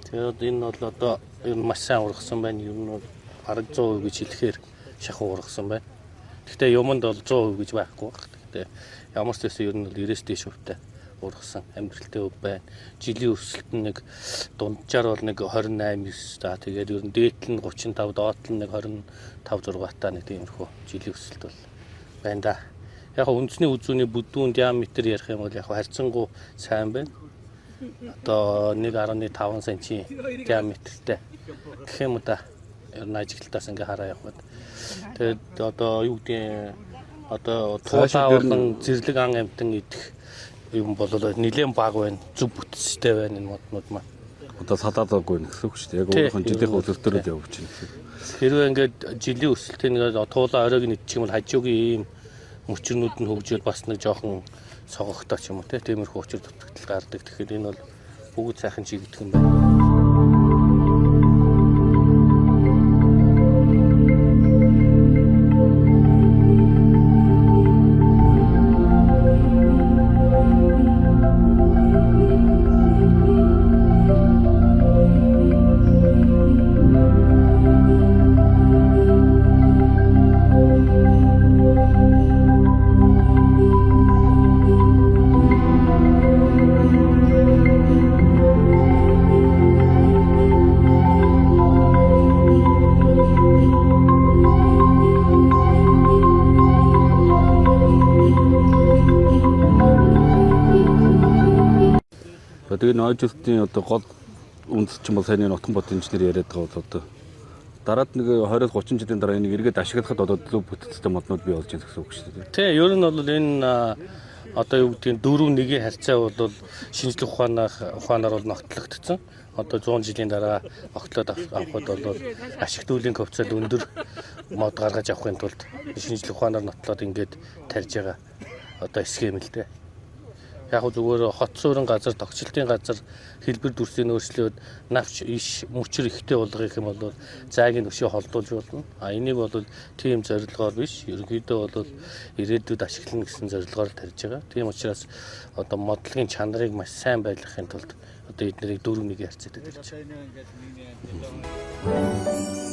Тэгээд энэ бол одоо ер нь маш сайн ургасан байна. Ер нь бараг 100% гэж хэлэхээр шахуу ургасан байна. Гэхдээ юмд бол 100% гэж байхгүй байна. Гэхдээ ямар ч төсөө ер нь бол 90-с дээш хувьтай ургасан амьдралтай өв байна. Жилийн өсөлт нь нэг дунджаар бол нэг 28-9 та тэгээд ер нь дээдл нь 35, доотлол нь нэг 25, 6 та нэг тиймэрхүү жилийн өсөлт бол байна да. Яг үндэсний үзүүний бүдүүн диаметр ярих юм бол яг харьцангуй сайн байна. Одоо 1.5 см диаметртэй гэх юм да. Ер нь ажиглалтаас ингээ хараа явах бод. Тэгээд одоо юу гэдэг одоо туулаа болон зэрлэг ан амтан идэх юм бол нэлээд баг байна. Зүг бүтцтэй байна энэ моднууд маань. Одоо салаалаагүй гэсэн үг шүү дээ. Яг өөрийнхөө жилийн өсөлтөөрөө явж байна гэсэн. Хэрвээ ингээд жилийн өсөлтийн нэг туулаа оройг нь идчих юм бол хажуугийн ийм мөчрнүүд нь хөгжөөд бас нэг жоохон согогтой ч юм уу тиймэрхүү учир дутагдал гардаг. Тэгэхээр энэ бол бүгд сайхан чигдэх юм байна. Тэгээд нойжлтын одоо гол үндэс ч юм бол сайн нутгийн бод инженер яриад байгаа бол одоо дараад нэг 20-30 жилийн дараа энийг эргээд ашиглахад одоо зөв бүтцтэй моднууд бий болж байгаа гэсэн үг шүү дээ. Тий, ер нь бол энэ одоо юу гэдгийг 4-1-ийн харьцаа бол шинжлэх ухаанаар бол ногтлогдсон. Одоо 100 жилийн дараа огтлоод авахд бол ашигт үеийн коэффициент өндөр мод гаргаж авахын тулд шинжлэх ухаанаар нотлоод ингээд тарьж байгаа одоо схем л дээ. Яг зүгээр хот суурин газар, тогтчлтын газар хэлбэр дүрсийг өөрчлөөд навч иш мөчр ихтэй болгох юм бол зайгийн өшөө холдуулж болно. Энийг бол тийм зорилгоор биш, ерөнхийдөө бол ирээдүйд ашиглана гэсэн зорилгоор тарьж байгаа. Тийм учраас одоо модлогын чанарыг маш сайн байлгахын тулд одоо эднэрийг 4-1 харьцаад ирж байна.